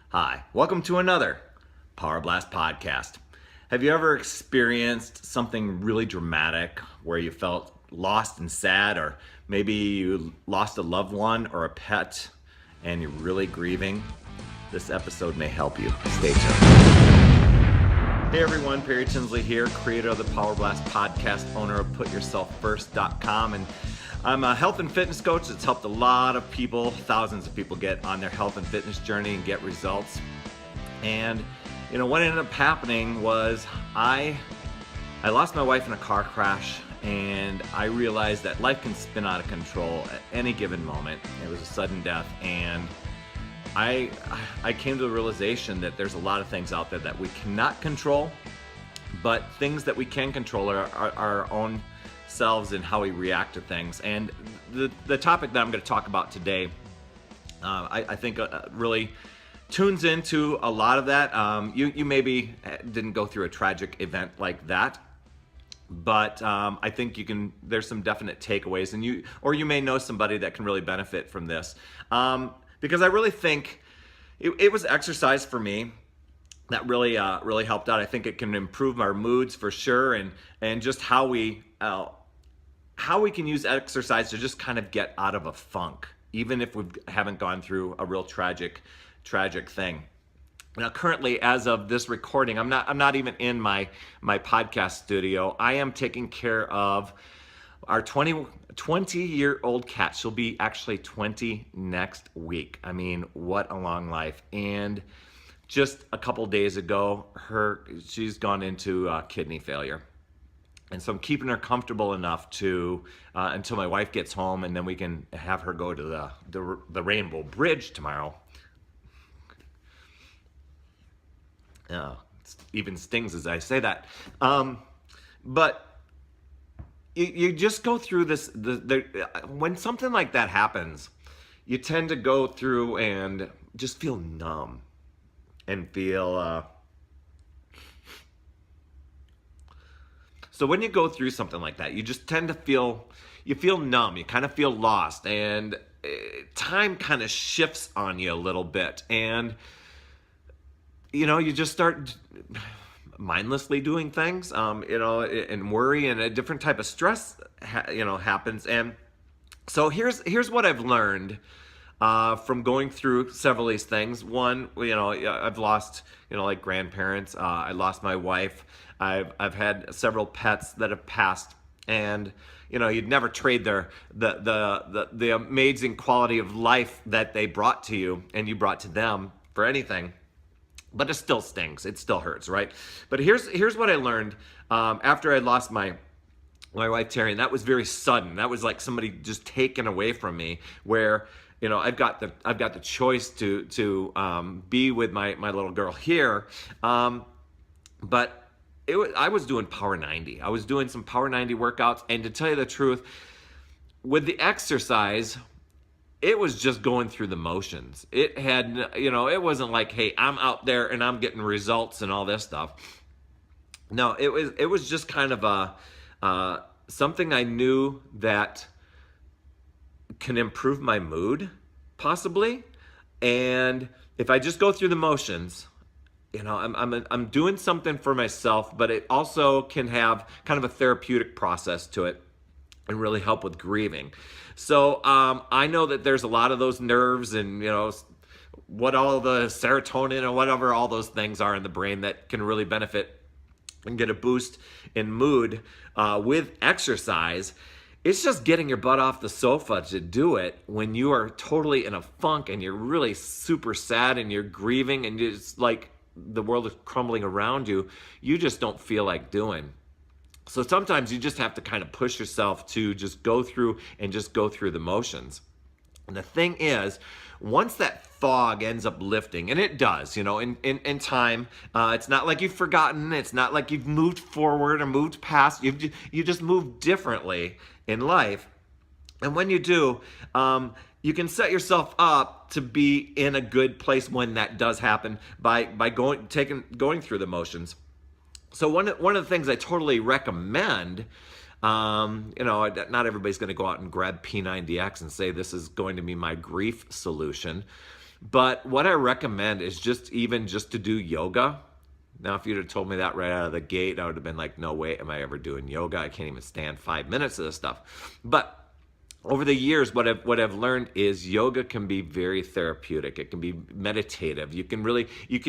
Hi, welcome to another Power Blast podcast. Have you ever experienced something really dramatic where you felt lost and sad, or maybe you lost a loved one or a pet and you're really grieving? This episode may help you. Stay tuned. Hey everyone, Perry Tinsley here, creator of the Power Blast podcast, owner of PutYourselfFirst.com, and I'm a health and fitness coach that's helped a lot of people, thousands of people, get on their health and fitness journey and get results. And what ended up happening was I lost my wife in a car crash, and I realized that life can spin out of control at any given moment. It was a sudden death, and I came to the realization that there's a lot of things out there that we cannot control, but things that we can control are our own selves and how we react to things. And the topic that I'm going to talk about today, I think really tunes into a lot of that. You maybe didn't go through a tragic event like that, but I think there's some definite takeaways, and you may know somebody that can really benefit from this. Because I really think it was exercise for me that really helped out. I think it can improve our moods for sure, and just how we can use exercise to just kind of get out of a funk, even if we haven't gone through a real tragic thing. Now, currently, as of this recording, I'm not even in my podcast studio. I am taking care of our 20-year-old cat. She'll be actually 20 next week. I mean, what a long life. And just a couple days ago, she's gone into kidney failure. And so I'm keeping her comfortable enough to until my wife gets home, and then we can have her go to the Rainbow Bridge tomorrow. It even stings as I say that. But you just go through this. When something like that happens, you tend to go through and just feel numb and feel. So when you go through something like that, you just tend to feel numb. You kind of feel lost, and time kind of shifts on you a little bit, and you just start mindlessly doing things, and worry, and a different type of stress, happens. And so here's what I've learned from going through several of these things. One, I've lost, like grandparents. I lost my wife. I've had several pets that have passed, and you'd never trade the amazing quality of life that they brought to you and you brought to them for anything. But it still stings. It still hurts, right? But here's what I learned after I lost my wife Terry, and that was very sudden. That was like somebody just taken away from me. Where I've got the choice to be with my little girl here, but I was doing Power 90. I was doing some Power 90 workouts, and to tell you the truth, with the exercise, it was just going through the motions. It had, it wasn't like, hey, I'm out there and I'm getting results and all this stuff. No, it was just kind of something I knew that can improve my mood, possibly. And if I just go through the motions, I'm doing something for myself, but it also can have kind of a therapeutic process to it and really help with grieving. So I know that there's a lot of those nerves and what all the serotonin or whatever all those things are in the brain that can really benefit and get a boost in mood with exercise. It's just getting your butt off the sofa to do it when you are totally in a funk and you're really super sad and you're grieving and it's like the world is crumbling around you. You just don't feel like doing. So sometimes you just have to kind of push yourself to just go through the motions. And the thing is, once that fog ends up lifting, and it does, in time, it's not like you've forgotten, it's not like you've moved forward or moved past, you just move differently in life. And when you do, you can set yourself up to be in a good place when that does happen by going through the motions. So one of the things I totally recommend, not everybody's going to go out and grab P90X and say this is going to be my grief solution. But what I recommend is just to do yoga. Now, if you'd have told me that right out of the gate, I would have been like, no way am I ever doing yoga. I can't even stand 5 minutes of this stuff. But over the years, what I've learned is yoga can be very therapeutic. It can be meditative. You can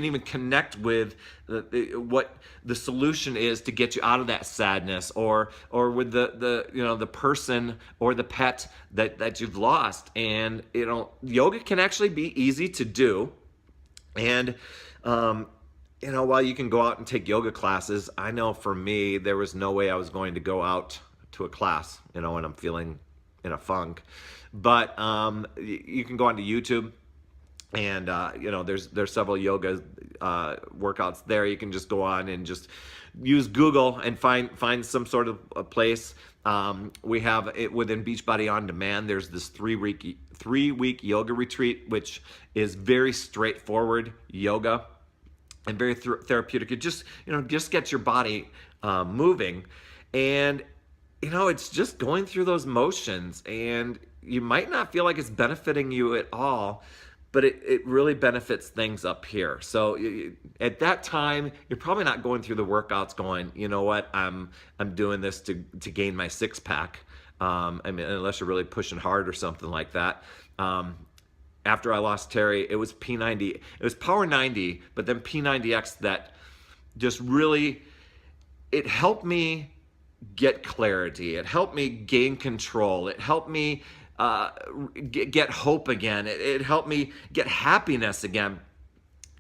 even connect with what the solution is to get you out of that sadness, or with the person or the pet that you've lost. And yoga can actually be easy to do. And while you can go out and take yoga classes, I know for me there was no way I was going to go out to a class, when I'm feeling in a funk. But you can go onto YouTube, and there's several yoga workouts there. You can just go on and just use Google and find some sort of a place. We have it within Beachbody On Demand. There's this 3-week yoga retreat, which is very straightforward yoga and very therapeutic. It just gets your body moving. And it's just going through those motions, and you might not feel like it's benefiting you at all, but it really benefits things up here. So at that time, you're probably not going through the workouts going, you know what, I'm doing this to gain my 6-pack. Unless you're really pushing hard or something like that. After I lost Terry, it was P90, it was Power 90, but then P90X that just really, it helped me get clarity. It helped me gain control. It helped me get hope again. It helped me get happiness again.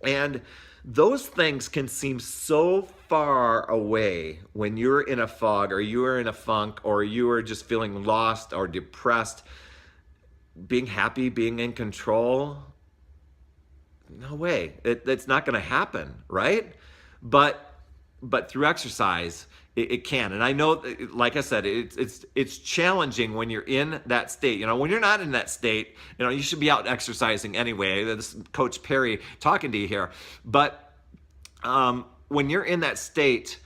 And those things can seem so far away when you're in a fog, or you are in a funk, or you are just feeling lost or depressed. Being happy, being in control, no way. It's not going to happen, right? But through exercise, it can. And I know, like I said, it's challenging when you're in that state. When you're not in that state, you should be out exercising anyway. This is Coach Perry talking to you here. But when you're in that state,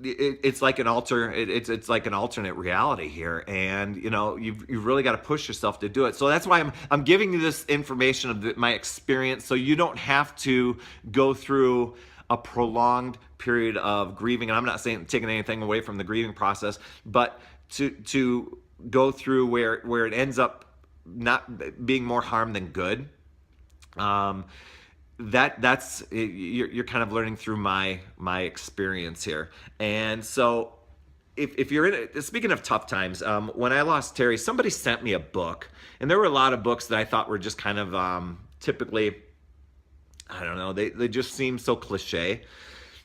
it's like an alternate reality here, and you've really got to push yourself to do it. So that's why I'm giving you this information of my experience, so you don't have to go through a prolonged period of grieving. And I'm not saying taking anything away from the grieving process, but to go through where it ends up not being more harm than good. That's you're kind of learning through my experience here. And so if you're in it, speaking of tough times, when I lost Terry, somebody sent me a book, and there were a lot of books that I thought were just kind of typically, I don't know, they just seem so cliche.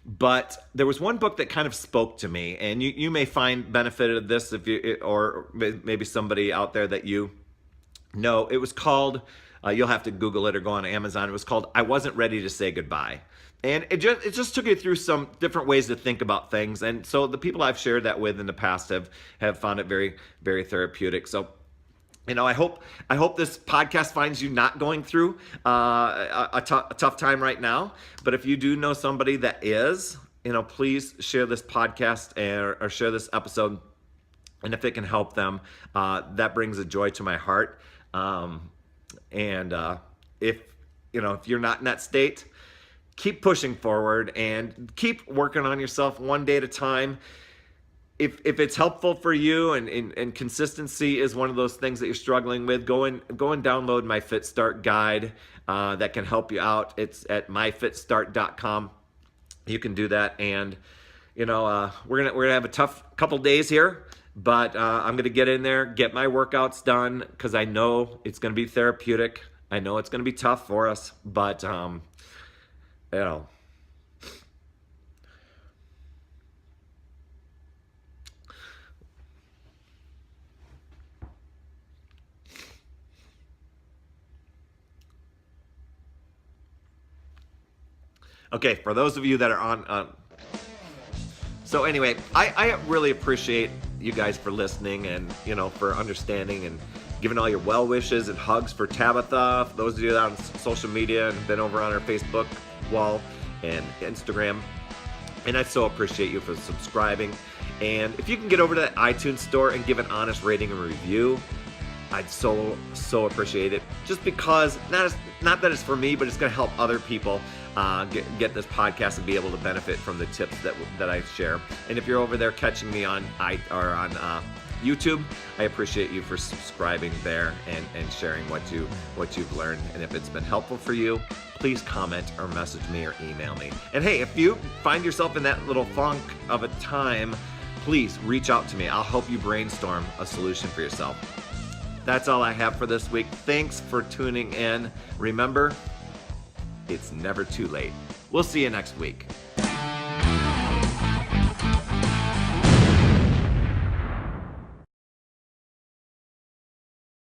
But there was one book that kind of spoke to me, and you may find benefit of this or maybe somebody out there that you know. It was called, you'll have to Google it or go on Amazon. It was called I Wasn't Ready to Say Goodbye. And it just took you through some different ways to think about things. And so the people I've shared that with in the past have found it very, very therapeutic. So, I hope this podcast finds you not going through a tough time right now. But if you do know somebody that is, please share this podcast or share this episode. And if it can help them, that brings a joy to my heart. If you're not in that state, keep pushing forward and keep working on yourself one day at a time. If it's helpful for you, and consistency is one of those things that you're struggling with, go and download my Fit Start guide that can help you out. It's at myfitstart.com. You can do that, and we're gonna have a tough couple days here, but I'm gonna get in there, get my workouts done, because I know it's gonna be therapeutic. I know it's gonna be tough for us, but Okay, for those of you that are on... So anyway, I really appreciate you guys for listening and, for understanding and giving all your well wishes and hugs for Tabitha. For those of you that are on social media and been over on our Facebook wall and Instagram. And I so appreciate you for subscribing. And if you can get over to that iTunes store and give an honest rating and review, I'd so appreciate it. Just because, not that it's for me, but it's going to help other people get this podcast and be able to benefit from the tips that I share. And if you're over there catching me on YouTube, I appreciate you for subscribing there and sharing what you've learned. And if it's been helpful for you, please comment or message me or email me. And hey, if you find yourself in that little funk of a time, please reach out to me. I'll help you brainstorm a solution for yourself. That's all I have for this week. Thanks for tuning in. Remember, it's never too late. We'll see you next week.